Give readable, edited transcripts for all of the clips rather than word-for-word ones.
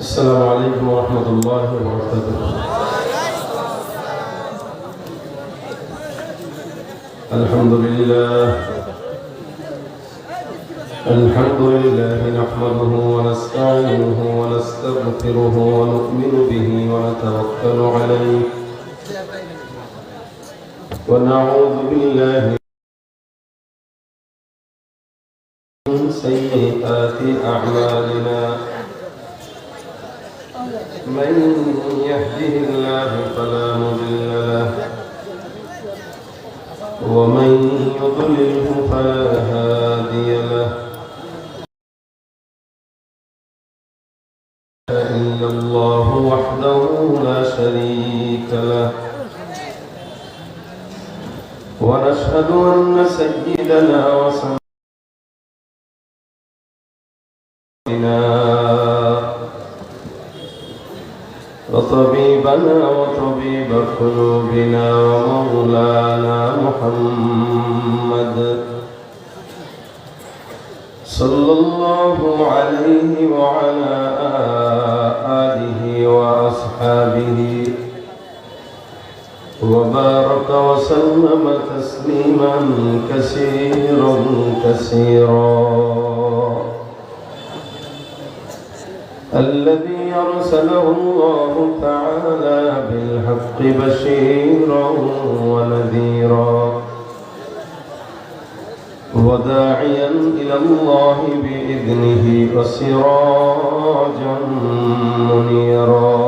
السلام عليكم ورحمة الله وبركاته. الحمد لله نحمده ونستعينه ونستغفره ونؤمن به ونتوكل عليه ونعوذ بالله من سيئات أعمالنا. من يهده الله فلا مضل له ومن يضلله فلا هادي له. إلا الله وحده لا شريك له ونشهد أن سيدنا وسيدنا وطبيبنا وطبيب قلوبنا ومولانا محمد صلى الله عليه وعلى آله وأصحابه وبارك وسلم تسليما كثيرا كثيرا. الذي أرسله الله تعالى بالحق بشيرا ونذيرا وداعيا إلى الله بإذنه وسراجا منيرا.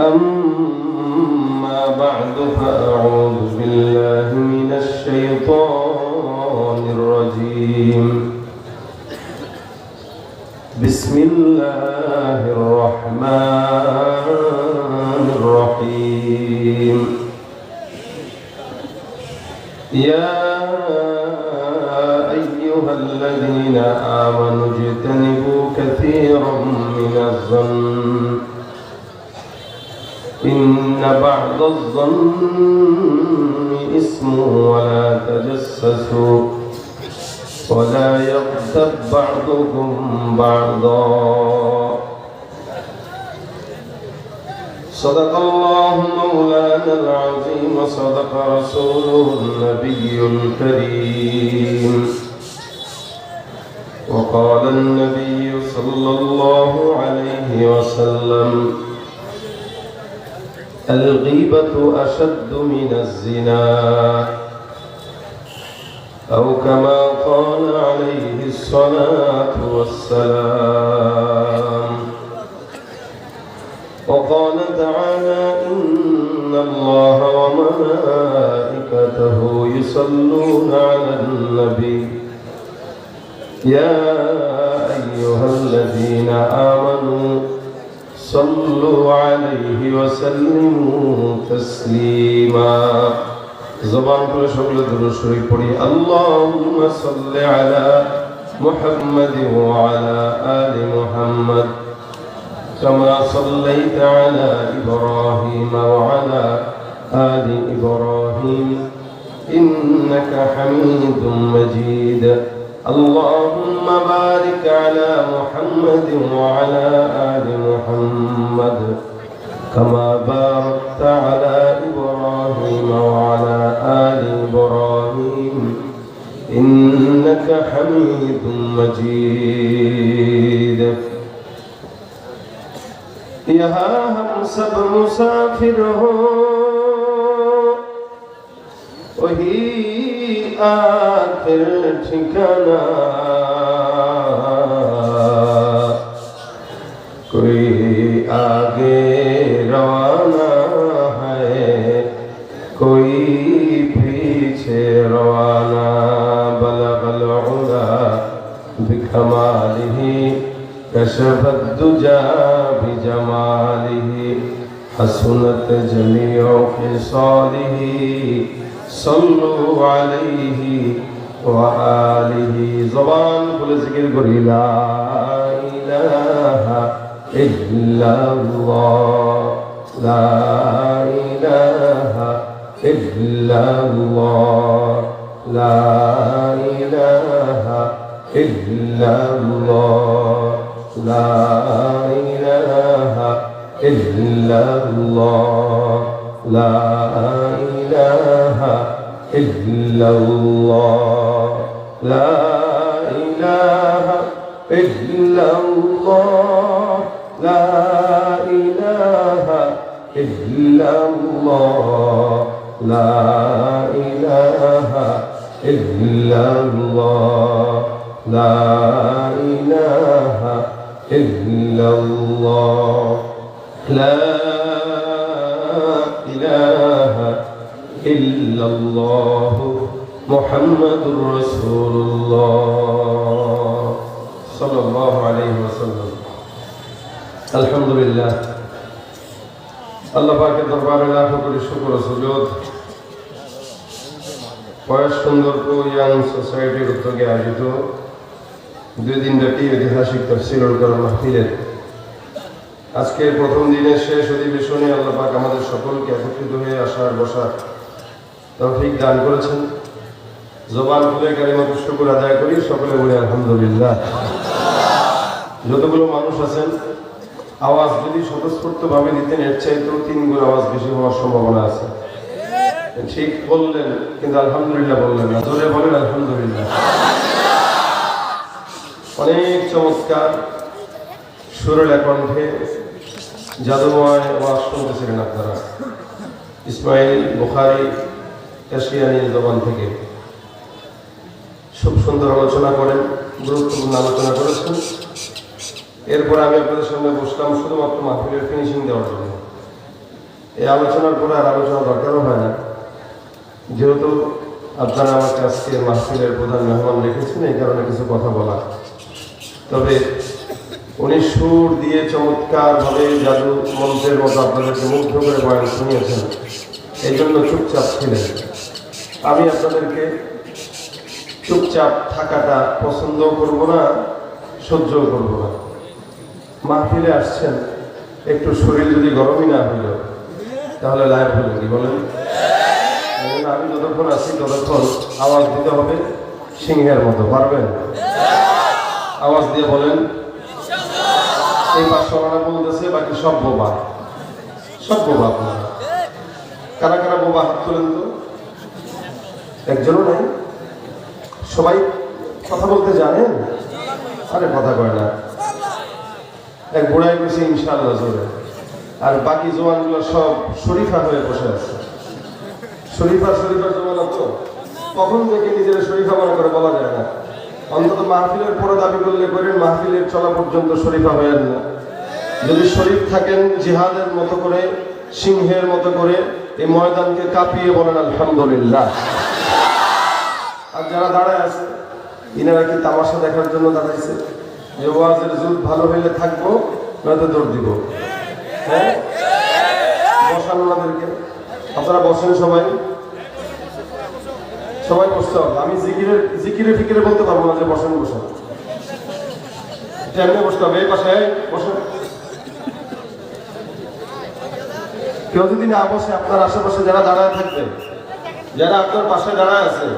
أما بعد فأعوذ بالله من الشيطان الرجيم. بسم الله الرحمن الرحيم. يا أيها الذين آمنوا اجتنبوا كثيرا من الظن إن بعض الظن إثم ولا تجسسوا ولا يغتب بعضكم بعضا. صدق الله مولانا العظيم وصدق رسوله النبي الكريم. وقال النبي صلى الله عليه وسلم الغيبة أشد من الزنا أو كما قال عليه الصلاة والسلام. وقال تعالى إن الله وملائكته يصلون على النبي يا أيها الذين آمنوا صلوا عليه وسلموا تسليما. زبان پر شکل درود شریف پڑھی. اللهم صل على محمد وعلى آل محمد كما صليت على إبراهيم وعلى آل إبراهيم إنك حميد مجيد. اللهم بارك على محمد وعلى آل محمد كما باركت على إبراهيم وعلى آل إبراهيم إنك حميد مجيد. यहाँ हम सब मुसाफिर हो वही आखिर ठिकाना. कोई आगे रवाना है कोई पीछे रवाना. बलगल उला बिकमालिही कशफत दुजा बिजमालिही हसनत जमीउ खिसालिही सल्लु अलैहि व आलिही. ज़बान खुले ज़िक्र करी ला इलाहा इल्लल्लाह ला इलाहा इल्लल्लाह ला इलाहा इल्लल्लाह لا إله إلا الله لا إله إلا الله لا إله إلا الله لا إله إلا الله لا إله إلا الله لا إله إلا الله لا إله إلا الله محمد رسول الله صلى الله عليه وسلم الحمد لله আল্লাহ পাকের দরবারে লাখ কোটি শুকর ও সুজুদ বয়স সুন্দরপুর ইয়াং সোসাইটির উদ্যোগে আয়োজিত 2 দিন ব্যাপী ঐতিহাসিক তাফসীরুল কোরআন মাহফিলের আজকের প্রথম দিনের শেষ অধিবেশনে আল্লাহ পাক আমাদের সকলকে একত্রিত হয়ে আসার বসার তৌফিক দান করেছেন। জবান খুলে কালিমাতুশ শুকর আদায় করি, সকলে বলি আলহামদুলিল্লাহ। যতগুলো মানুষ আছেন আওয়াজ যদি স্বতঃস্ফূর্তভাবে দিতেন এর চাইতেও 3 গুণ আওয়াজ বেশি হওয়ার সম্ভাবনা আছে। ঠিক বললেন কিন্তু আলহামদুলিল্লাহ বললেন না, জোরে বলেন আলহামদুলিল্লাহ। অনেক চমৎকার সুরেলা কণ্ঠে জাদুময় ওয়াজ শুনতেছিলেন আপনারা। ইসমাইল বুখারী কাশিয়ানির জবান থেকে খুব সুন্দর আলোচনা করেন, গুরুত্বপূর্ণ আলোচনা করেছেন। এরপর আমি আপনাদের সামনে বসলাম শুধুমাত্র মাহফিলের ফিনিশিং দেওয়ার জন্য। এই আলোচনার পরে আর আলোচনা দরকারও হয় না, যেহেতু আপনারা আমাকে আজকে মাহফিলের প্রধান মেহমান রেখেছেন, এই কারণে কিছু কথা বলা। তবে উনি সুর দিয়ে চমৎকারভাবে জাদু মন্ত্রের মতো আপনাদেরকে মুগ্ধ করে বয়ান শুনিয়েছেন, এই জন্য চুপচাপ ছিলেন। আমি আপনাদেরকে চুপচাপ থাকাটা পছন্দ করব না, সহ্যও করব না। মাহফিলে আসছেন, একটু শরীর যদি গরমই না হইল তাহলে লাইভ হলো কি বলেন? আমি যতক্ষণ আছি ততক্ষণ আওয়াজ দিতে হবে সিংহের মতো, পারবেন? আওয়াজ দিয়ে বলেন। এই 500 টাকা বলতেছে, বাকি সব বোবা, সব বোবা। আপনারা কারা কারা বোবা হাত তোলেন তো? একজনও নাই? সবাই কথা বলতে জানেন? আরে কথা কয় না। এক বুড়াই গেছে ইনশাআল্লাহ জোরে, আর বাকি জওয়ানগুলো সব শরীফা হয়ে বসে আছে। শরীফার জমানা তো কখন থেকে নিজের শরীফা মনে করে বলা যায় না। অন্তত মাহফিলের পরে দাবি করলে করেন, মাহফিলের চলা পর্যন্ত শরীফা হয়েন না। যদি শরীফ থাকেন জিহাদের মতো করে, সিংহের মতো করে এই ময়দানকে কাঁপিয়ে বলেন আলহামদুলিল্লাহ। আর যারা দাঁড়ায় আছে ইনারা কি তামাশা দেখার জন্য দাঁড়াইছে যে ওয়াজের জুত ভালো হইলে থাকবো, নয়তো দৌড় দিব? হ্যাঁ, বসান ওনাদেরকে। আপনারা বসেন, সবাই সবাই বসতে হবে। আমি জিকিরে ফিকিরে বলতে পারবো না যে বসেন বসেন, এমনি বসতে হবে। এই পাশে বসেন। কেউ যদি না বসে, আপনার আশেপাশে যারা দাঁড়ায় থাকবে, যারা আপনার পাশে দাঁড়ায় আছে,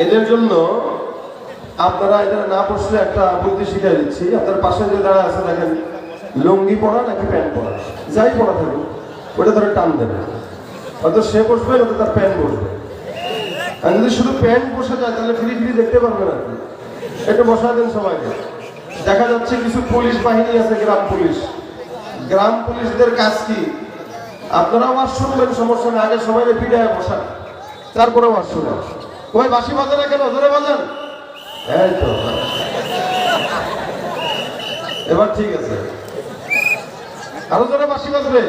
এদের জন্য আপনারা এদের না বসলে একটা বুদ্ধি শিখাই দিচ্ছি। আপনার পাশে যে দাঁড়ায় আছে দেখেন, লুঙ্গি পরা নাকি প্যান্ট পরা, যাই পরা থাকুক ওটা ধরে টান দেবে। হয়তো সে বসবে, হয়তো তার প্যান্ট বসবে। আর যদি শুধু প্যান্ট বসে যায় তাহলে ফ্রি দেখতে পারবেন আর কি। একটু বসা দেন সবাইকে। দেখা যাচ্ছে কিছু পুলিশ বাহিনী আছে, গ্রাম পুলিশদের কাজ কি? আপনারাও ওয়াজ শুনবেন, সমস্যা নেই, আগে সবাই পিড়ায় বসান, তারপরে ওয়াজ শুনেন। ওই বাঁশি বাজে না কেন? ধরে বাজান। এই তো এবার ঠিক আছে, আরো জোরে বাঁশি বাজবে।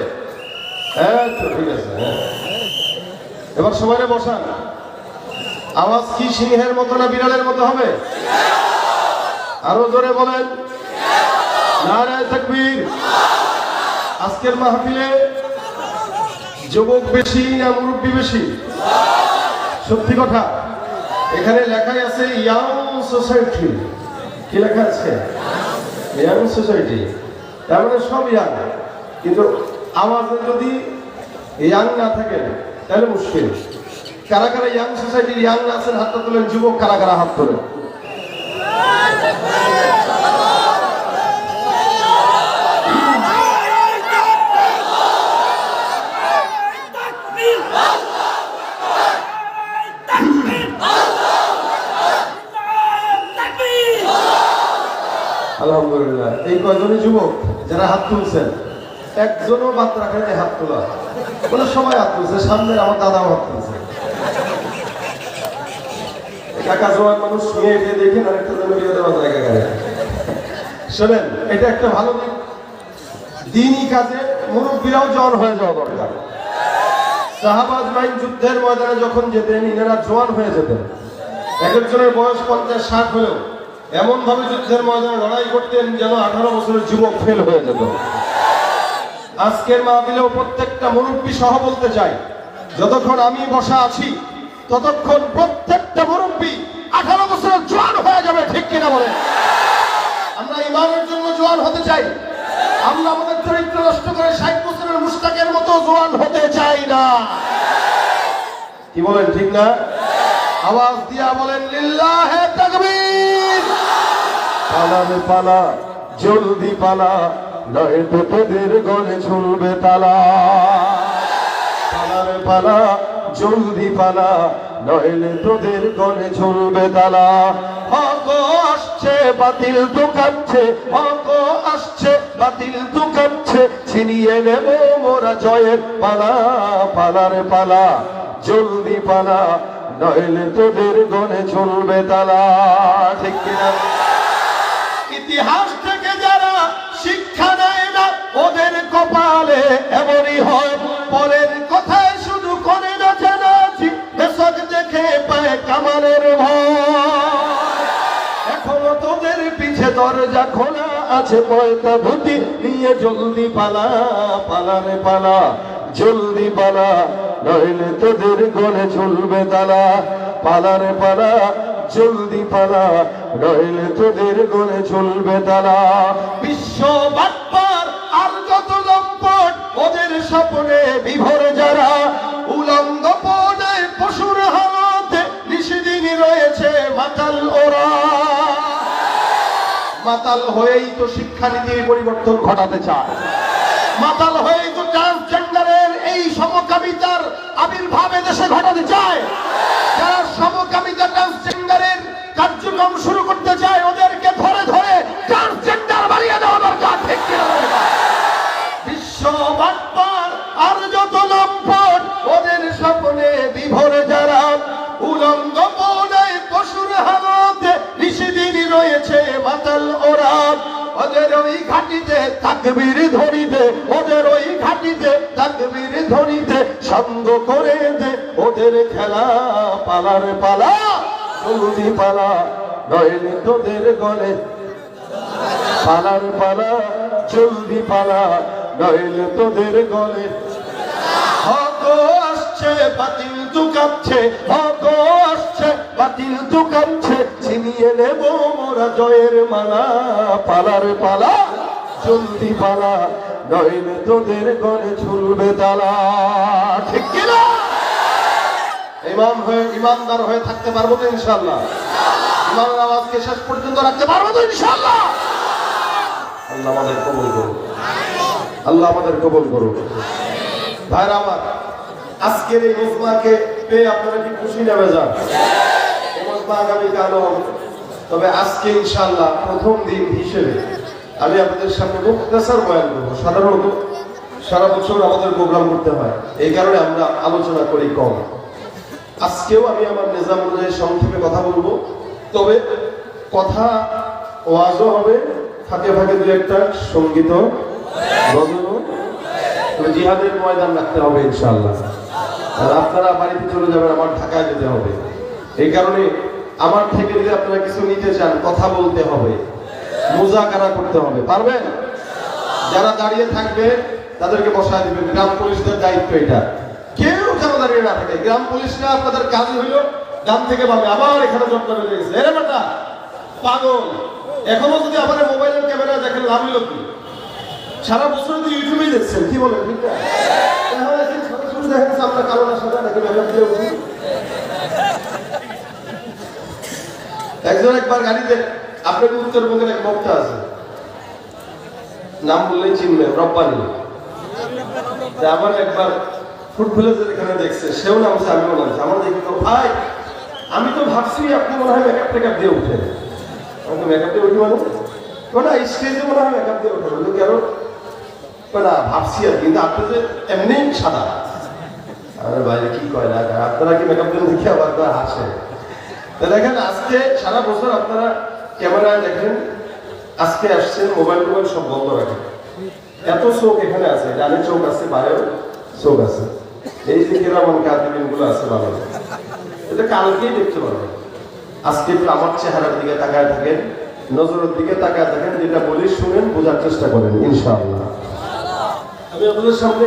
এই তো ঠিক আছে। এবার সবাই বসান। আওয়াজ কি সিংহের মতো না বিড়ালের মতো হবে? আরো জোরে বলেন নারায়ে তাকবীর। আজকের মাহফিলে যুবক বেশি না মুরব্বী বেশি? সত্যি কথা, এখানে লেখাই আছে ইয়াং সোসাইটি। কি লেখা আছে? Young society. তার মানে সব ইয়াং, কিন্তু আওয়াজে যদি ইয়াং না থাকে তাহলে মুশকিল। কারা কারা ইয়াং সোসাইটির ইয়াং আছেন হাতটা তোলেন। যুবক কারা কারা হাত তোলেন? আলহামদুলিল্লাহ। এই কয়জনই যুবক যারা হাত তুলছেন, একজনও বাদ রাখেন হাত তোলা, বলে সবাই হাত তুলছে। সামনে আমার দাদাও হাত তুলছে। কাকা জোয়ান মানুষ নিয়ে গিয়ে দেখেন আরেকটা জমিয়ে দেওয়া জায়গা গাড়ি। শোনেন, এটা একটা ভালো দিক। দিনই কাজে মুরব্বীরাও জোয়ান হয়ে যাওয়া দরকার। শাহবাজ মাইন যুদ্ধের ময়দানে যখন যেতেন, ইনারা জোয়ান হয়ে যেতেন। এক একজনের বয়স 50-60 হলেও এমন ভাবে যুদ্ধের ময়দানে লড়াই করতেন যেন 18 বছরের যুবক ফেল হয়ে যেত। আজকের মাহফিলেও প্রত্যেকটা মুরব্বী সহ বলতে চাই, যতক্ষণ আমি বসা আছি ততক্ষণ প্রত্যেকটা মুরব্বী 18 বছরের জোয়ান হয়ে যাবে। ঠিক কিনা বলেন? আমরা ইমানের জন্য জোয়ান হতে চাই। আমরা আমাদের চরিত্র নষ্ট করে 60 বছরের মুস্তাকের মতো জোয়ান হতে চাই না। কি বলেন? ঠিক না? আওয়াজ দিয়া বলেন লিল্লাহে তাকবীর। পালা রে পালা, জলদি পালা, নয়তো তোদের গলে ঝুলবে তালা। পালা রে পালা, জলদি পালা, নইলে তোদের গলে ঝুলবে তালা। হক আসছে বাতিল তো কাঁদছে, হক আসছে বাতিল তো কাঁদছে, ছিনিয়ে নেব মোরা জয়ের পালা। পালা রে পালা, জলদি পালা, নইলে তোদের গলে ঝুলবে তালা। ঠিক কিনা? ইতিহাস থেকে যারা শিক্ষা নেয় না, ওদের কপালে এমনই হয়। পরের কথায় শুধু করে নাচানাচি, এসব দেখে পায় কামানের ভয়। এখনো তোদের পিছে দরজা খোলা আছে, পয়তা ভূতি নিয়ে জলদি পালা। পালা রে পালা, জলদি পালা, নইলে তোদের গলে ঝুলবে তালা। পালা রে পালা, জলদি পালা, নইলে তোদের গলে ঝুলবে তালা। বিশ্ব বাটপার আর যত লম্পট, ওদের স্বপ্নে বিভোর যারা, উলঙ্গ পনায় পশুর হালতে নিষেদিন রয়েছে মাতাল ওরা। মাতাল হয়েই তো শিক্ষানীতির পরিবর্তন ঘটাতে চায়। মাতাল হয়েই তো ট্রান্সজেন্ডারের এই সমকামিতার আবির্ভাব দেশে ঘটাতে চায়। যারা সমকামিতা ট্রান্সজেন্ডারের কার্যক্রম শুরু করতে চায়, ওদেরকে ধরে ধরে ট্রান্সজেন্ডার বানিয়ে দেওয়া দরকার। ঠিক কিনা? বিশ্ব বাটপার আর যত লম্পট, ওদের স্বপ্নে বিভোর যারা, উলঙ্গ পনায় পশুর হালতে নিষেদিন রয়েছে মাতাল ওরা। ওদের ওই ঘাটিতে তাকবীর ধরিতে, ওদের ওই ঘাটিতে তাকবীর ধরিতে, সঙ্গ করে দে ওদের খেলা। পালার পালা, জলদি পালা, নইলে তোদের গলে। পালার পালা, জলদি পালা, নইলে তোদের গলে। হক আসছে বাতিল তো কাঁদছে, হক আসছে বাতিল তো কাঁদছে, ছিনিয়ে নেব মোরা জয়ের মালা। পালার পালা, জলদি পালা, নইলে তোদের গলে ঝুলবে তালা। ঠিক কিনা? ইমানদার হয়ে থাকতে পারবো তো ইনশাআল্লাহ? ইমানের আওয়াজকে শেষ পর্যন্ত রাখতে পারবো তো ইনশাআল্লাহ? আল্লাহ আমাদের কবুল করুন। আল্লাহ আমাদের কবুল করুন। ভাইরা আমার, আজকের এই মজমাকে পেয়ে আপনারা কি খুশি নেমে যান? এই মজমা আগামীকাল হবে, তবে আজকে ইনশাআল্লাহ প্রথম দিন হিসেবে আমি আপনাদের সামনে মুখতাসার বয়ান করবো। সাধারণত সারা বছর আমাদের প্রোগ্রাম করতে হয়, এই কারণে আমরা আলোচনা করি কম। আজকেও আমি আমার নিজাম অনুযায়ী সংক্ষেপে কথা বলবো, তবে কথা ওয়াজও হবে, ফাঁকে ফাঁকে দু একটা সঙ্গীত গজলও। তবে জিহাদের ময়দান রাখতে হবে ইনশাআল্লাহ। আর আপনারা বাড়িতে চলে যাবেন, আমার ঢাকায় যেতে হবে। এই কারণে আমার থেকে যদি আপনারা কিছু নিতে চান, কথা বলতে হবে, মুজাকারা করতে হবে। পারবেন? যারা দাঁড়িয়ে থাকবে তাদেরকে বসায় দিবেন। গ্রাম পুলিশদের দায়িত্ব এটা। কেউ যেন দাঁড়িয়ে না থাকে। গ্রাম পুলিশরা আপনাদের কাজই হইলো গ্রাম থেকে পাবে আবার এখানে যত্ন বেড়ে গেছে। এরে বেটা পাগল, এখনো যদি আমার মোবাইলের ক্যামেরা দেখেন লাভ হইল কি? সারা বছর তো ইউটিউবেই দেখছেন। কি বলেন? ঠিক না? আমরা কারণ সাথে নাকি একজন একবার গাড়িতে, আপনাকে উত্তরবঙ্গের এক বক্তা আছে, নাম বললেই চিনবেন, রব্বানি। আমার একবার ফুটবলের এখানে দেখছে, সেও নামছে, আমিও নামছি। আমার দেখি তো ভাই, আমি তো ভাবছি আপনি মনে হয় মেকআপ টেকআপ দিয়ে উঠেন। আমি তো মেকআপ দিয়ে উঠি মানে কোনা স্টেজে মনে হয় মেকআপ দিয়ে ওঠে বললো কেন কোনা ভাবছি আর কিন্তু আপনি যে এমনি সাদা আরে বাইরে কি কয় না আপনারা কি মেকআপ দিয়ে দেখে আবার হাসে তো দেখেন আজকে সারা বছর আপনারা ক্যামেরায় দেখেন আজকে আসছে মোবাইল সব বন্ধ রাখেন এত চোখ এখানে আছে ডানে চোখ আছে বাইরেও চোখ আছে এই যে কেরামন কাতিবিন গুলো আছে ভালো এটা কালকেই দেখতে পারবেন আজকে একটু আমার চেহারার দিকে তাকায় থাকেন নজরের দিকে তাকায় থাকেন যেটা বলি শুনেন বোঝার চেষ্টা করেন ইনশাআল্লাহ আমি আপনাদের সামনে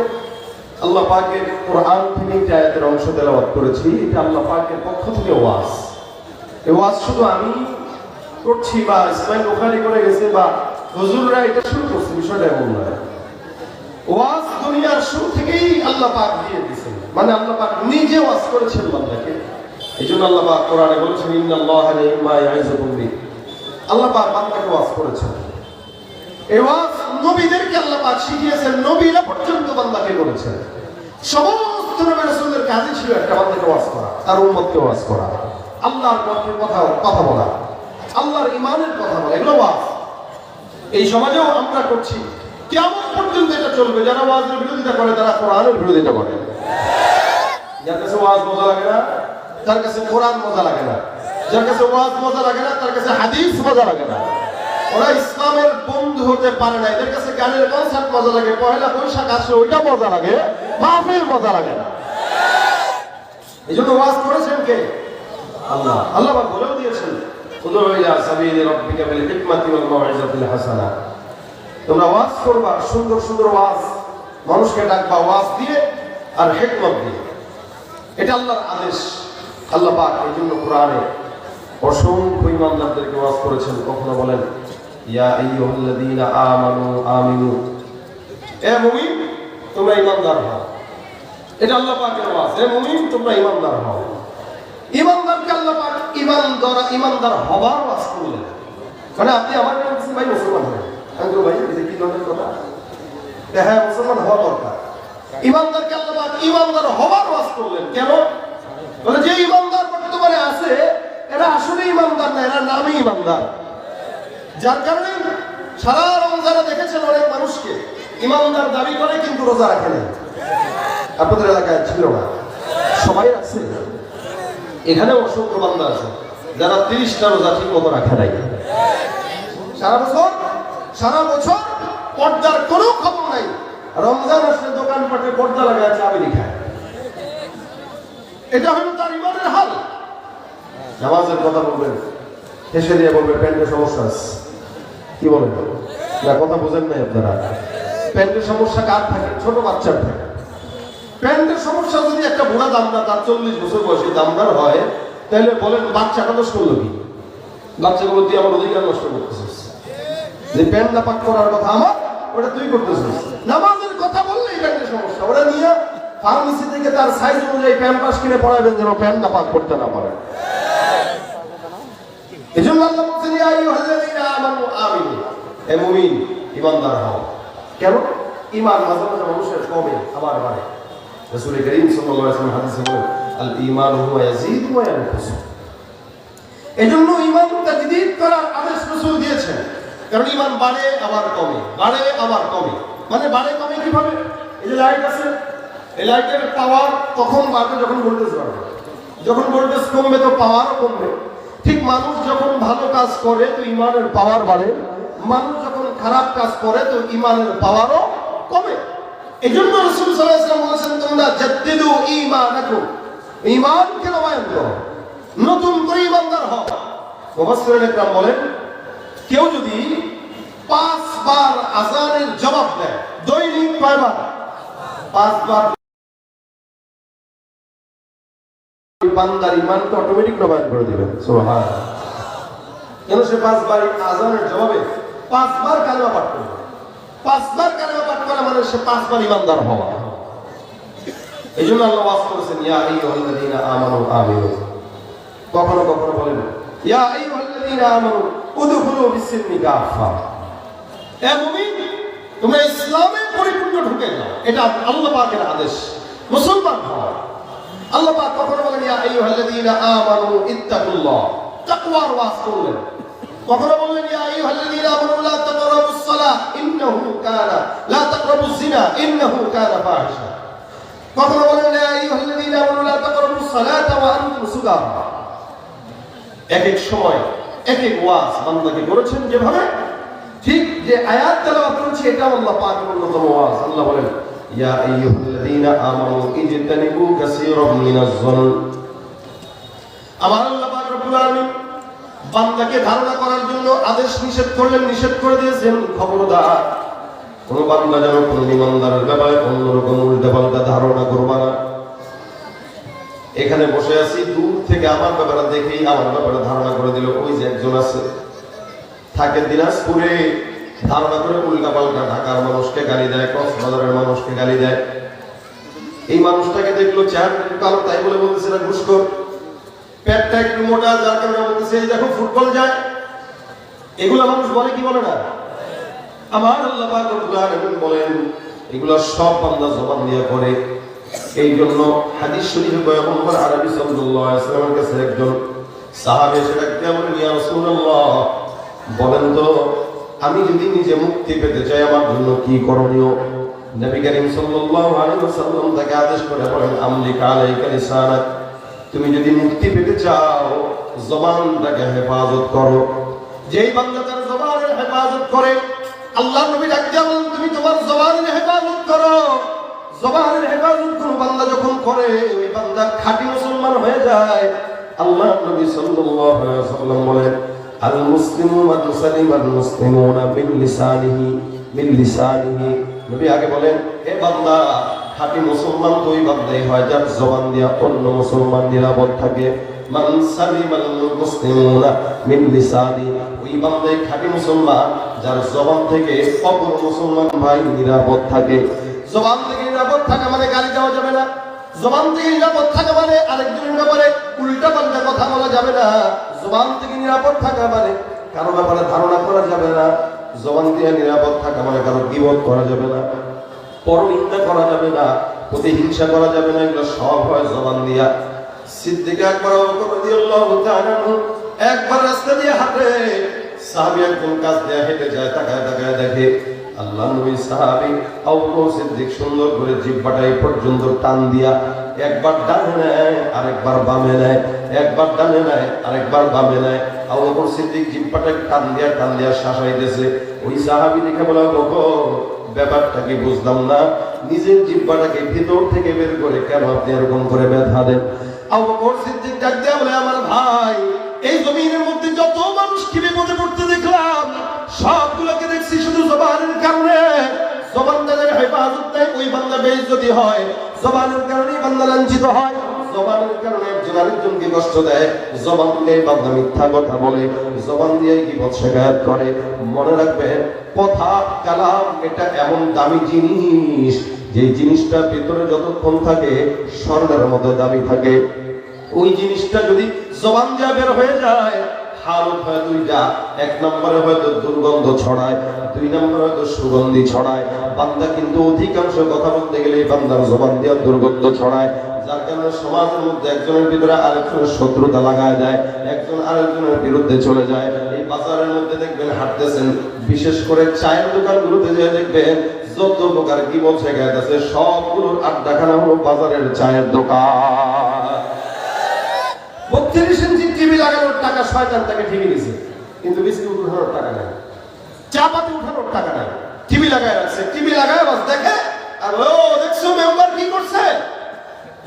আল্লাহ পাকের কোরআন থেকে যে আয়াতের অংশ তেলাওয়াত করেছি এটা আল্লাহ পাকের পক্ষ থেকে ওয়াজ এই ওয়াজ শুধু আমি করছি বা ইসমাইল বুখারী করে গেছে বা হুজুররা এটা শুরু করছে বিষয়টা এমন নয় ওয়াজ দুনিয়ার শুরু থেকেই আল্লাহ পাক দিয়ে দিয়েছেন মানে আল্লাহ পাক নিজে ওয়াজ করেছেন বান্দাকে এইজন্য আল্লাহ পাক কোরআনে বলেছেন ইন্নাল্লাহা নি'মা ইয়াইযুকুম বিহি আল্লাহ পাক বান্দাকে ওয়াজ করেছেন এই ওয়াজ নবীদেরকে আল্লাহ পাক শিখিয়েছেন নবীরা পর্যন্ত বান্দাকে করেছেন সমস্ত নবী রাসূলদের কাজই ছিল একটা বান্দাকে ওয়াজ করা তার উম্মতকে ওয়াজ করা আল্লাহর পথে কথা বলা আল্লাহর ঈমানের কথা বলা এগুলো ওয়াজ এই সমাজেও আমরা করছি কিয়ামত পর্যন্ত এটা চলবে যারা ওয়াজের বিরোধিতা করে তারা কোরআনের বিরোধিতা করে যার কাছে ওয়াজ মজা লাগে না তার কাছে কোরআন মজা লাগে না যার কাছে ওয়াজ মজা লাগে না তার কাছে হাদিস মজা লাগে না ওরা ইসলামের বন্ধু হতে পারে না এদের কাছে গানের কনসার্ট মজা লাগে পয়লা বৈশাখ আসলে ওইটা মজা লাগে মাহফিল মজা লাগে না এইজন্য ওয়াজ করেছেন কে আল্লাহ আল্লাহ পাক বলেও দিয়েছেন উদউ ইলা সাবিলি রাব্বিকা বিল হিকমাতি ওয়াল মাউইজাতিল হাসানা তোমরা ওয়াজ করবা সুন্দর সুন্দর ওয়াজ মানুষকে ডাকবা ওয়াজ দিয়ে আর হিকমত দিয়ে এটা আল্লাহর আদেশ আল্লাহ পাক এইজন্য কোরআনে অসংখ্য ঈমানদারদেরকে ওয়াজ করেছেন কখনো বলেন ইয়া আইয়ুহাল্লাযীনা আমানু আমিনু এ মুমিন তোমরা ঈমানদার হও এটা আল্লাহ পাকের ওয়াজ হে মুমিন তোমরা ঈমানদার হও ঈমানদারকে আল্লাহ পাক ঈমানদার হবার ওয়াজ করলেন মানে আপনি আমার কাছে ভাই মুসলমান হন আমি তো ভাই এটা কি ধরনের কথা হ্যাঁ মুসলমান হওয়া দরকার ঈমানদারকে আল্লাহ পাক ঈমানদার হবার ওয়াজ করলেন কেন বলে যে ঈমানদার বর্তমানে আছে এরা আসলে ঈমানদার না এরা নামই ঈমানদার যার কারণে সারা রমজানে দেখেছেন অনেক মানুষকে ঈমানদার দাবি করে কিন্তু রোজা রাখে না আপনাদের এলাকায় ছিল না সবাই রাখছে এখানে অসংখ্য বান্দা আছে যারা 30টা রোজা ঠিক মতো রাখে নাই সারা বছর পর্দার কোনো খবর নাই রমজান আসলে দোকানপাটে পর্দা লাগায় চাবি খায় এটা হলো তার ঈমানের হাল নামাজের কথা বলবেন শেষে দিয়ে বলবেন প্যান্টের সমস্যা আছে কি বলেন না কথা বোঝেন নাই আপনারা প্যান্টের সমস্যা কার থাকে ছোট বাচ্চার থাকে প্যান্টের সমস্যা যদি একটা বুড়া দামদার তার 40 বছর বয়সী দামদার হয় তাহলে বলেন বাচ্চাটা দোষ করলো কি বাচ্চাগুলো দিয়ে আমার অধিকার নষ্ট করতেছিস যে প্যান্ট না পাক করার কথা আমার ওটা তুই করতেছিস নামাজের কথা বললেই প্যান্টের সমস্যা ওটা নিয়ে ফার্মেসি থেকে তার সাইজ অনুযায়ী প্যাম্পাস কিনে পড়াবেন যেন প্যান্ট না পাক করতে না পারে এজন্য আল্লাহ বলেন ইয়া আইয়ুহাল্লাযীনা আমানু আমিনু হে মুমিন ঈমানদার হও কেন ঈমান মাঝে মাঝে মানুষের কমে আবার বাড়ে রাসূল করিম সাল্লাল্লাহু আলাইহি ওয়াসাল্লাম হাদিসে বলেন আল ঈমানু হুয়া ইয়াজিদু ওয়া ইয়ানকুসু এজন্য ঈমান তাজদীদ করার আদেশ রাসূল দিয়েছেন কারণ ঈমান বাড়ে আবার কমে বাড়ে আবার কমে মানে বাড়ে কমে কিভাবে এই যে লাইট আছে এই লাইটের পাওয়ার তখন বাড়বে যখন ভোল্টেজ বাড়বে যখন ভোল্টেজ কমবে তো পাওয়ারও কমবে ঠিক মানুষ যখন ভালো কাজ করে তো ঈমানের পাওয়ার বাড়ে মানুষ যখন খারাপ কাজ করে তো ঈমানের পাওয়ারও কমে এজন্য রাসূল সাল্লাল্লাহু আলাইহি ওয়াসাল্লাম বলেছেন তোমরা জাদ্দিদু ঈমানাকুম ঈমানকে নবায়ন করো নতুন করে ঈমানদার হও মুফাসসিরিন একরাম বলেন কেউ যদি 5 বার আযানের জবাব দেয় দৈনিক কয়বার 5 বার বান্দার ঈমানকে অটোমেটিক নবায়ন করে দিবেন সুবহানাল্লাহ কেন সে 5 বার আযানের জবাবে 5 বার কালেমা পাঠ করবে 5 বার কালেমা পাঠ করা মানে সে 5 বার ঈমানদার হওয়া এইজন্য আল্লাহ ওয়াজ করেছেন ইয়া আইয়ুহাল্লাযীনা আমানু আমিনু কখনো কখনো বলেন ইয়া আইয়ুহাল্লাযীনা আমানু উদখুলু ফিস-সিলমি কাফা হে মুমিন তোমরা ইসলামে পরিপূর্ণ ঢুকে যাও এটা আল্লাহ পাকের আদেশ মুসলমান হও আল্লাহ পাক কখনো বলেন ইয়া আইয়ুহাল্লাযীনা আমানু ইত্তাকুল্লাহ তাকওয়ার ওয়াজ করলেন কখনো বললেন ইয়া আইয়ুহাল্লাযীনা আমানু লা তাকরাবুস সালাহ ইন্নাহু কানা লা তাকরাবুজ জিনা ইন্নাহু কানা ফাহিশা। কখনো বলেন ইয়া আইয়ুহাল্লাযীনা আমানু লা তাকরাবুস সালাতা ওয়া আনতুম সুকারা। এক এক সময় এক এক ওয়াজ বান্দাকে করেছেন যেভাবে, ঠিক যে আয়াত তেলাওয়াত করেছে এটা আল্লাহ পাকের অন্যতম ওয়াজ। আল্লাহ বলেন ইয়া আইয়ুহাল্লাযীনা আমানু ইজতানিবু কাসীরাম মিনাজ যন্ন। আমার আল্লাহ পাক রব্বুল আলামিন বান্দাকে ধারণা করার জন্য আদেশ নিষেধ করলেন, নিষেধ করে দিয়েছেন খবরদার কোন বান্দা যেন কোন ইমানদারের ব্যাপারে অন্যরকম উল্টাপাল্টা ধারণা করবা না। এখানে বসে আছি, দূর থেকে আমার ব্যাপারে দেখেই আমার ব্যাপারে ধারণা করে দিল ওই যে একজন আছে থাকে দিনাজপুরে, ধারণা করে উল্টাপাল্টা ঢাকার মানুষকে গালি দেয়, কক্সবাজারের মানুষকে গালি দেয়। এই মানুষটাকে দেখলো চেহারা কালো তাই বলে বলতেছে না ঘুষখোর, পেটটা একটু মোটা যার কারণে বলতেছে এই দেখো ফুটবল যায়। এগুলা মানুষ বলে কি বলে না? আমার আল্লাহ পাক রব্বুল আলামিন বলেন এগুলা সব বান্দা জবান দিয়ে করে। এই জন্য হাদিস শরীফে পয়গম্বর আরবি সাল্লাল্লাহু আলাইহি ওয়াসাল্লামের কাছে একজন সাহাবী এসে ডাকতে বলেন ইয়া রাসূলুল্লাহ বলেন তো আমি যদি নিজে মুক্তি পেতে চাই আমার জন্য কি করণীয়? নবী করিম সাল্লাল্লাহু আলাইহি ওয়াসাল্লাম তাকে আদেশ করে বলেন আমলিক আলাইকা লিসানাক, তুমি যদি মুক্তি পেতে চাও জবানটাকে হেফাজত করো। যেই বান্দা তার জবানের হেফাজত করে, আল্লাহর নবী ডাকতে বলেন তুমি তোমার জবানের হেফাজত করো। জবানের হেফাজত কোন বান্দা যখন করে ওই বান্দা খাঁটি মুসলমান হয়ে যায়। আল্লাহর নবী সাল্লাল্লাহু আলাইহি ওয়াসাল্লাম বলেন আল মুসলিমু মান সালিমাল মুসলিমুনা মিন লিসানিহি। নবী আগে বলেন হে বান্দা খাঁটি মুসলমান তো ওই বান্দাই হয় যার জবান দিয়া অন্য মুসলমান নিরাপদ থাকে। মান সালিমাল মুসলিমুনা মিন লিসানি, ওই বান্দাই খাঁটি মুসলমান যার জবান থেকে অপর মুসলমান ভাই নিরাপদ থাকে। জবান থেকে নিরাপদ থাকা মানে গালি দেওয়া যাবে না। জবান থেকে নিরাপদ থাকা মানে আরেকজনের ব্যাপারে উল্টা পাল্টা কথা বলা যাবে না। জবান থেকে নিরাপদ থাকা মানে কারো ব্যাপারে ধারণা করা যাবে না। জবান দিয়ে নিরাপদ থাকা মানে কারো গীবত করা যাবে না, পরনিন্দা করা যাবে না, প্রতিহিংসা করা যাবে না। এগুলো সব হয় জবান দিয়া। সিদ্দিক আকবর রাদিয়াল্লাহু তাআলা একবার রাস্তা দিয়ে হাঁটে, সাহাবী একজন কাছ দিয়ে হেঁটে যায়, তাকায় তাকায় দেখে আল্লাহ নবী সাহাবী আবু বকর সিদ্দিক সুন্দর করে জিহ্বাটা এই পর্যন্ত টান দিয়া একবার ডানে নেয় আরেকবার বামে নেয়, একবার ডানে নেয় আরেকবার বামে নেয়। আবু বকর সিদ্দিক জিহ্বাটা টান দিয়া শাসাইতেছে। ওই সাহাবী দেখে বলে আবু বকর ব্যাপারটা কি বুঝলাম না, নিজের জিহ্বাটাকে ভিতর থেকে বের করে কেন আপনি এরকম করে ব্যথা দেন? আবু বকর সিদ্দিক ডাক দিয়া বলে আমার ভাই এই জমিনের মধ্যে যত মানুষ কি বিপদে পড়তে দেখলাম সবগুলোকে দেখছি শুধু জবানের কারণে। জবানদারের হেফাজত নেই ওই বান্দা বেইজ্জতি হয়, জবানের কারণেই বান্দা লাঞ্ছিত হয়, জবানের কারণে একজন আরেকজনকে কষ্ট দেয়, জবান দিয়ে বান্দা মিথ্যা কথা বলে, জবান দিয়ে গীবত শিকায়ত করে। মনে রাখবেন কথা কালাম এটা এমন দামি জিনিস যে জিনিসটা ভিতরে যতক্ষণ থাকে স্বর্ণের মতো দামি থাকে। ওই জিনিসটা যদি জবান দিয়ে বের হয়ে যায় হালত হয় দুইটা। এক নম্বরে হয়তো দুর্গন্ধ ছড়ায়, দুই নম্বরে হয়তো সুগন্ধি ছড়ায়। বান্দা কিন্তু অধিকাংশ কথা বলতে গেলে বান্দার জবান দিয়ে দুর্গন্ধ ছড়ায়, যার কারণে সমাজের মধ্যে একজনের ভিতরে আরেকজনের শত্রুতা লাগায় দেয়, একজন আরেকজনের বিরুদ্ধে চলে যায়। এই বাজারের মধ্যে দেখবেন হাঁটতেছেন, বিশেষ করে চায়ের দোকানগুলোতে যে দেখবেন যত প্রকার গীবত শিকায়ত আছে সবগুলোর আড্ডাখানা হলো বাজারের চায়ের দোকান। 32 ইঞ্চি টিভি লাগানোর টাকা শয়তান তাকে ঠিকই দিয়েছে, কিন্তু বিস্কুট উঠানোর টাকা নাই, চা পাতি উঠানোর টাকা নাই। টিভি লাগায় রাখছে, টিভি লাগায় বাস দেখে আর ও দেখছো মেম্বার কি করছে,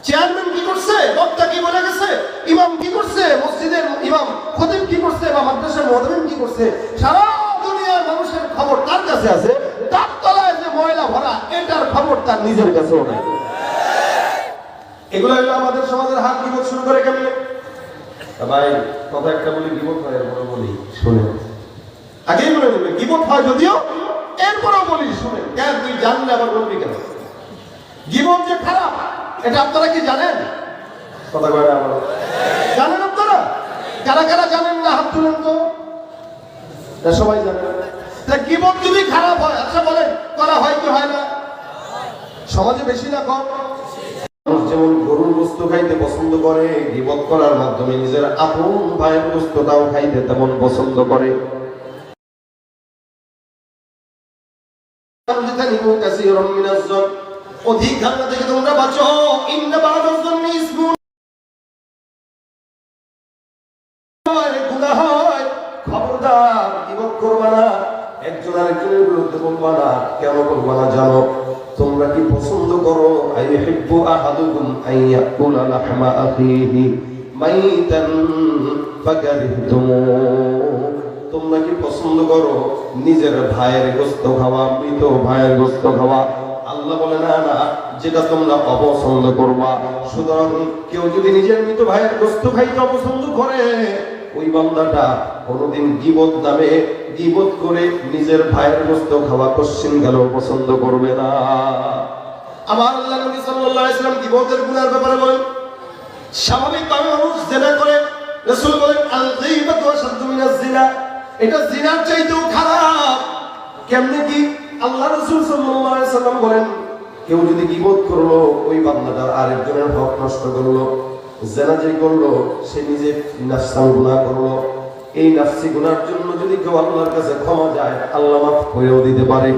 চেয়ারম্যান কি করছে, বক্তা কি বলে গেছে, ইমাম কি করছে, মসজিদের ইমাম খতিব কি করছে বা মাদ্রাসার মুয়াজ্জিন কি করছে, সারা দুনিয়ার মানুষের খবর তার কাছে আছে। তার তলায় যে ময়লা ভরা এটার খবর তার নিজের কাছেও নাই। এগুলো হলো আমাদের সমাজের হাত গীবত শুরু করে কেমনে? ভাই কথা একটা বলি, গীবত হয় এরপরে বলি শুনে, আগেই বলে দেবে গীবত হয় যদিও এরপরেও বলি শুনে। কেন তুই জানলে আবার বলবি কেন? গীবত যে খারাপ এটা আপনারা কি জানেন? কথা কয় না আমার, জানেন আপনারা? কারা কারা জানেন না হাত তুলেন তো। সবাই জানেন। গীবত যদি খারাপ হয়, আচ্ছা বলেন করা হয় কি হয় না? সমাজে বেশি না কম? যেমন গরুর গোশত খাইতে পছন্দ করে, গীবত করার মাধ্যমে নিজের আপন ভাইয়ের গোশতটাও খাইতে তেমন পছন্দ করে। অধিক ধারণা থেকে তোমরা বাঁচো। ইন্না বা'দাজ যন্নি ইসমুন, গুনাহ হয়। খবরদার গীবত করবা না, একজন আরেকজনের বিরুদ্ধে বলবা না। কেন বলবা না জানো? তোমরা কি পছন্দ করো আইয়ুহিব্বু আহাদুকুম আইয়াকুলা লাহমা আখিহি মাইতান ফাকারিহতুমু? তোমরা কি পছন্দ করো নিজের ভাইয়ের গোশত খাওয়া, মৃত ভাইয়ের গোশত খাওয়া? আল্লাহ বলে না না, যেটা তোমরা অপছন্দ করবা। সুতরাং কেউ যদি নিজের মৃত ভাইয়ের গোশত খাইতে অপছন্দ করে, ওই বান্দাটা কোনোদিন গীবত নামে গীবত করে নিজের ভাইয়ের গোশত খাওয়া কোশ্চিন গেল পছন্দ করবে না। আমার আল্লাহ নবী সাল্লাল্লাহু আলাইহি ওয়াসাল্লাম গীবতের গুনাহের ব্যাপারে বলেন, স্বাভাবিকভাবে মানুষ জিনা করে, রাসূল বলেন আল গীবাতু আশাদ্দু মিনাজ জিনা, এটা জিনার চাইতেও খারাপ। কেমনে কি? আল্লাহ রাসূল সাল্লাল্লাহু আলাইহি ওয়াসাল্লাম বলেন, কেউ যদি গীবত করলো, ওই বান্দাটার আরেকজনের হক নষ্ট করলো, জিনা যে করলো সে নিজে নাফসান গুনাহ করলো। এই নাফসি গুনার জন্য যদি কেউ আল্লাহর কাছে ক্ষমা যায়, আল্লাহ মাফ করেও দিতে পারে।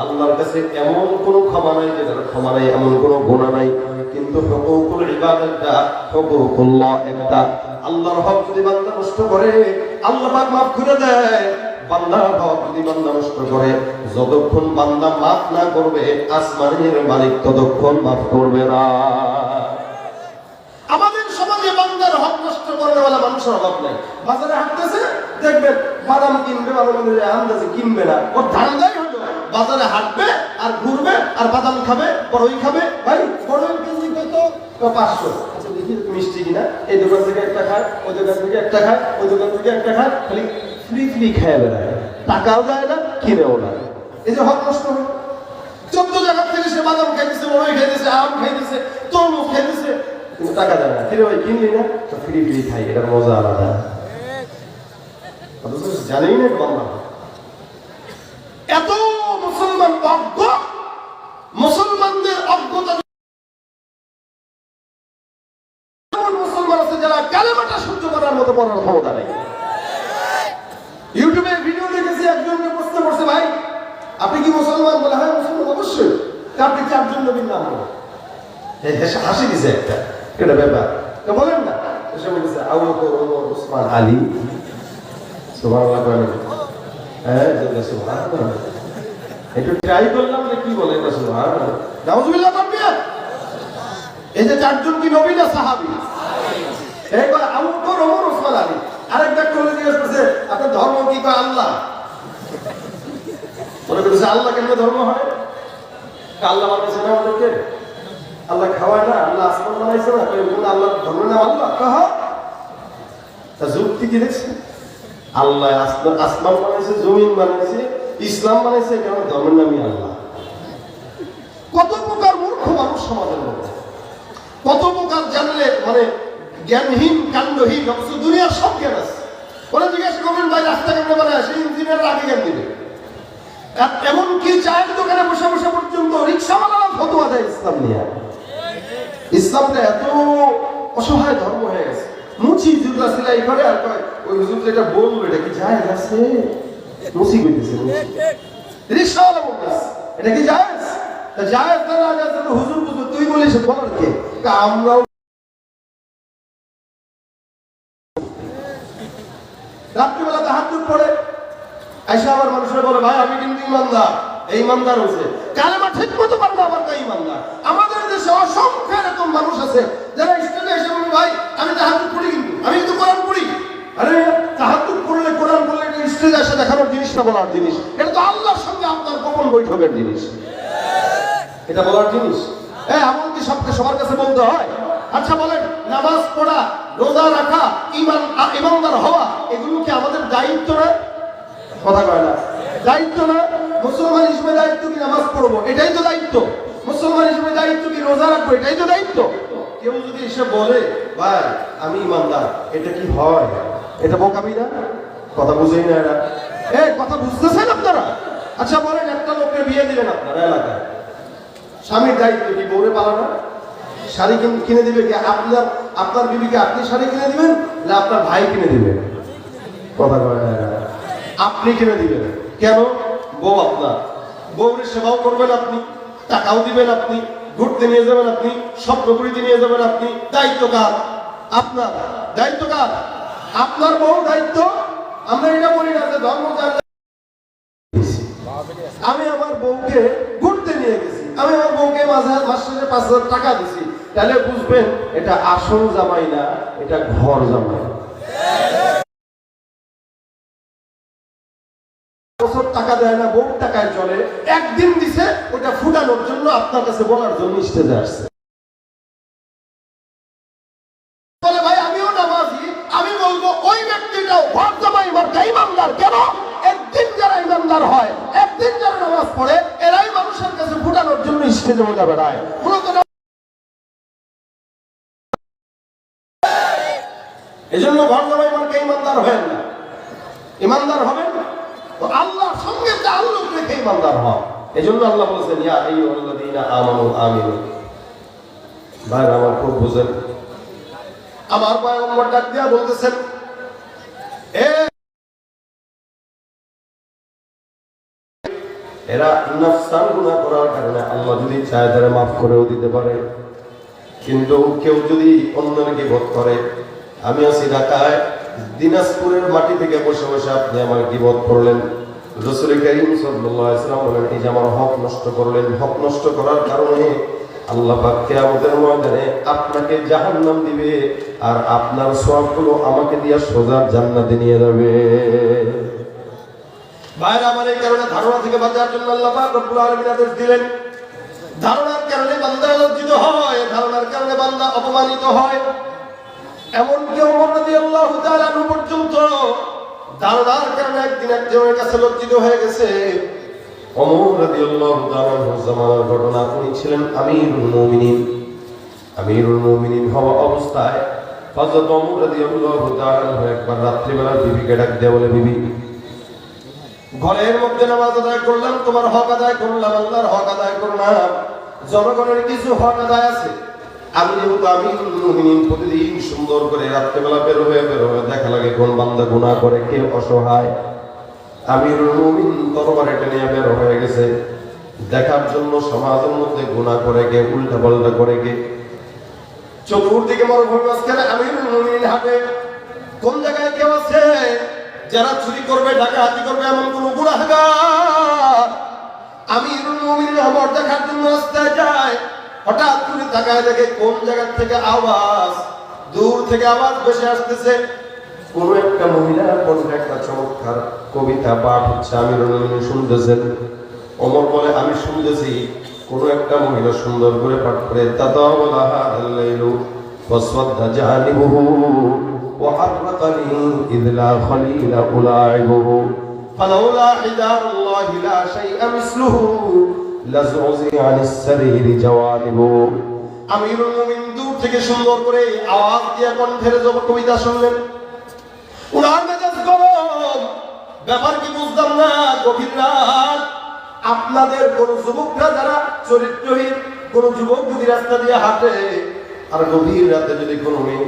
আল্লাহর কাছে এমন কোনো ক্ষমা নাই যেটার ক্ষমা নাই, এমন কোনো গুনাহ নাই। কিন্তু হুকুকুল ইবাদাতটা, হুকুকুল্লাহ একটা। আল্লাহর হক যদি বান্দা নষ্ট করে, আল্লাহ পাক মাফ করে দেয়। বান্দার হক যদি বান্দা নষ্ট করে, যতক্ষণ বান্দা মাফ না করবে, আসমানের মালিক ততক্ষণ মাফ করবে না। আমাদের সমাজে বান্দার হক নষ্ট করার মানুষের অভাব নাই। বাজারে হাঁটতেছে, দেখবেন বাদাম কিনবে, বাদামের আন্দাজে কিনবে না, ওর ধারণাই হলো বাজারে হাঁটবে আর ঘুরবে আর বাদাম খাবে, বড়ই খাবে। ভাই বড়ই কেজি কত? 500। আচ্ছা দেখি মিষ্টি কিনা, এই দোকান থেকে একটা খায়, ওই দোকান থেকে একটা খায়, ওই দোকান থেকে একটা খায়, খালি ফ্রি ফ্রি খেয়ে বেড়ায়, টাকাও যায় না, কিনেও না। এই যে হক নষ্ট হলো। 14 জায়গা থেকে সে বাদাম খাইতেছে, বড়ই খাইতেছে, আম খাইতেছে, তরমুজ খাইতেছে, কিন্তু টাকা দেয় না। কিরে ভাই কিনলি না? তো ফ্রি ফ্রি খাই, এটার মজা আলাদা। জানেই না বাংলা এত মুসলমান অজ্ঞ, মুসলমানদের অজ্ঞতা। মুসলমান আছে যারা কালেমাটা সহ্য করার মতো পড়ার ক্ষমতা নেই। ইউটিউবে ভিডিও দেখেছি, একজনকে প্রশ্ন করছে, ভাই আপনি কি মুসলমান? বলে হ্যাঁ মুসলমান অবশ্যই। আপনি 4 জন নবীর নাম বলেন। হাসি দিছে একটা, এটা ব্যাপার তো বলেন না। এসে বলেছে আবু বকর, ওমর, ওসমান, আলী। সুবহানাল্লাহ বলেন। হ্যাঁ সুবহানাল্লাহ, একটু ট্রাই করলাম যে কি বলে এটা। সুবহানাল্লাহ, নাউজুবিল্লাহ করবে। এই যে 4 জন কি নবী না সাহাবী? একবার আবু বকর, ওমর, ওসমান, আলী। আরেক ব্যক্তি বলে জিজ্ঞেস করছে আপনার ধর্ম কি? কয় আল্লাহ। মনে করছে আল্লাহ কেন ধর্ম হয়? আল্লাহ বানাইছে না আমাদেরকে, আল্লাহ খাওয়ায় না, আল্লাহ আসমান বানাইছে না, আল্লাহ ধর্মের নাম আল্লাহ। তা যুক্তি কি দেখছে? আল্লাহ আসমান বানাইছে, জমিন বানাইছে, ইসলাম বানাইছে, কেন ধর্মের নামই আল্লাহ। কত প্রকার মূর্খ মানুষ সমাজের মধ্যে, কত প্রকার জানলে মানে জ্ঞানহীন, কাণ্ডহীন, অথচ দুনিয়ার সব জ্ঞান আছে। ওরা জিজ্ঞাসা করবেন ভাই রাস্তা কেমন বানায়, সেই ইঞ্জিনিয়ার আগে জ্ঞান দিবে। এমনকি চায়ের দোকানে বসে বসে পর্যন্ত রিক্সাওয়ালারা ফতোয়া দেয় ইসলাম নিয়ে। ইসলামটা এত অসহায় ধর্ম হয়ে গেছে। মুচি জুতা সেলাই করে আর কয় ওই হুজুর যেটা বললো এটা কি জায়েজ আছে? মুচি কইতেছে, রিক্সাওয়ালা বলতেছে এটা কি জায়েজ? তা জায়েজ না জায়েজ তো হুজুর বুঝো, তুই বলিস বলার কে? আমরাও রাত্রিবেলা তাহাজ্জুদ পড়ে আইসা আবার মানুষের বলে ভাই আমি কিন্তু ইমানদার। এই ইমানদার হয়েছে কালেমা ঠিক মতো পারবো, আবার তাই ইমানদার। আমাদের দেশে অসংখ্য এরকম মানুষ আছে যারা স্টেজে এসে বলবে ভাই আমি তাহাজ্জুদ পড়ি, কিন্তু আমি কিন্তু কোরআন পড়ি। আরে তাহাজ্জুদ পড়লে, কোরআন পড়লে এটা স্টেজে এসে দেখানোর জিনিস না, বলার জিনিস। এটা তো আল্লাহর সঙ্গে আপনার গোপন বৈঠকের জিনিস, এটা বলার জিনিস। হ্যাঁ এমনকি সবার কাছে বলতে হয়। আচ্ছা বলেন, নামাজ পড়া, রোজা রাখা, ইমানদার হওয়া, এগুলো কি আমাদের দায়িত্ব না? কথা কয় না, দায়িত্ব না? মুসলমান হিসেবে দায়িত্ব কি নামাজ পড়বো? এটাই তো দায়িত্ব। মুসলমান হিসেবে দায়িত্ব কি রোজা রাখবো? এটাই তো দায়িত্ব। কেউ যদি এসে বলে ভাই আমি ইমানদার, এটা কি হয়? এটা বোকামি না? কথা বুঝেই না এরা। কথা বুঝতেছেন আপনারা? আচ্ছা বলেন, একটা লোককে বিয়ে দিলেন আপনারা এলাকায়, স্বামীর দায়িত্ব কি বউরে পালানো? শাড়ি কিনে দিবে কি? আপনার বিবিকে আপনি শাড়ি কিনে দিবেন না আপনার ভাই কিনে দিবেন? কথা কয় না। আপনি কিনে দিবেন। কেন? বউ আপনার, বউরের সেবাও করবেন আপনি, টাকাও দিবেন আপনি, ঘুরতে নিয়ে যাবেন আপনি, স্বপ্নপুরীতে নিয়ে যাবেন আপনি। দায়িত্ব কার? আপনার। দায়িত্ব কার? আপনার বউ দায়িত্ব। আমরা এটা বলি না যে ধর্ম যার। আমি আমার বউকে ঘুরতে নিয়ে গেছি, আমি আমার বউকে মাসে 5,000 টাকা দিছি, তাহলে বুঝবেন এটা আসল জামাই না, এটা ঘর জামাই। বছর টাকা দেয় না, বউর টাকায় চলে। একদিন দিছে, ওটা ফুটানোর জন্য আপনার কাছে বলার জন্য স্টেজে আসছে। বলে ভাই আমিও নামাজি, আমি বলবো ওই ব্যক্তিটাও ঘর জামাই মার্কা ইমানদার। কেন? একদিন যারা ইমানদার হয়, একদিন যারা নামাজ পড়ে, এরাই মানুষের কাছে ফুটানোর জন্য স্টেজে বলে বেড়ায়। মূলত এই জন্য ঘর জামাই মার্কা ইমানদার হবেন না। ইমানদার হবেন তো আল্লাহর সঙ্গে তাআল্লুক রেখে ইমানদার হন। এই জন্য আল্লাহ বলেছেন ইয়া আইয়ুহাল্লাযীনা আমানু আমিনু। ভাই আমার খুব বুঝেন, আমার পয়গম্বর ডাক দিয়া বলতেছেন এরা নফসান গুনাহ করার কারণে আল্লাহ যদি চায় তারা মাফ করেও দিতে পারে, কিন্তু কেউ যদি অন্যের গীবত করে, আমি আছি ঢাকায়, দিনাজপুরের মাটি থেকে বসে বসে আপনি আমার গীবত করলেন, রাসূল কারীম সাল্লাল্লাহু আলাইহি ওয়াসাল্লাম বলেন এই যে আমার হক নষ্ট করলেন, হক নষ্ট করার কারণে আল্লাহ পাক কিয়ামতের ময়দানে আপনাকে জাহান্নাম দিবে, আর আপনার সওয়াবগুলো আমাকে দিয়া সোজা জান্নাতে নিয়ে যাবে। ভাইরা আমার, এই কারণে ধারণা থেকে বাঁচার জন্য আল্লাহ পাক রব্বুল আলামিন আদেশ দিলেন। ধারণার কারণে বান্দা লজ্জিত হয়, ধারণার কারণে বান্দা অপমানিত হয়। এমনকি ওমর রাদিয়াল্লাহু তাআলা আনহু পর্যন্ত ধারণার কারণে একদিন একজনের কাছে লজ্জিত হয়ে গেছে। ওমর রাদিয়াল্লাহু তাআলা আনহু জামানার ঘটনা, তিনি ছিলেন আমিরুল মুমিনিন। আমিরুল মুমিনিন হওয়া অবস্থায় হযরত ওমর রাদিয়াল্লাহু তাআলা আনহু একবার রাত্রিবেলা বিবিকে ডাক দিয়ে বলে, বিবি ঘরের মধ্যে নামাজ আদায় করলাম, তোমার হক আদায় করলাম, আল্লাহর হক আদায় করলাম, জনগণের কিছু হক আদায় আছে। আমি যেহেতু আমিরুল মুমিনিন, প্রতিদিন সুন্দর করে রাত্রিবেলা বের হয়ে দেখা লাগে কোন বান্দা গুনাহ করে, কে অসহায়। আমিরুল মুমিনিন তরবারি নিয়ে বের হয়ে গেছে দেখার জন্য সমাজের মধ্যে গুনাহ করে কে, উল্টা পাল্টা করে কে। চতুর্দিকে মরুভূমির মাঝখানে আমিরুল মুমিনিন হাঁটে, কোন জায়গায় কেউ আছে যারা চুরি করবে, ডাকাতি করবে, এমন কোন গুনাহগার। আমিরুল মুমিনিন ওমর দেখার জন্য রাস্তায় যায়, হঠাৎ করে তাকায় দেখে কোন জায়গা থেকে আওয়াজ, দূর থেকে আওয়াজ ভেসে আসতেছে। কোন একটা মহিলার কণ্ঠে একটা চমৎকার কবিতা পাঠ হচ্ছে, আমিরুল মুমিনিন শুনতেছেন। ওমর বলে আমি শুনতেছি, কোন একটা মহিলা সুন্দর করে পাঠ করে তাতাওয়ালা হাদাল লাইলু ওয়াসওয়াদা জানিবুহু وحرقني إذ لا خليل ألاعبه فلولا حجار الله لا شيء مثله لزعزع عن السرير جوانبه। আমিরুল মুমিনিন দূর থেকে সুন্দর করে আওয়াজ দিয়ে কণ্ঠের কবিতা শুনলেন। উনার মেজাজ গরম, ব্যাপার কি বুঝলাম না। গভীর রাত, আপনাদের কোন যুবকরা যারা চরিত্রহীন, কোন যুবক যদি রাস্তা দিয়ে হাঁটে আর গভীর রাতে যদি কোনো মেয়ে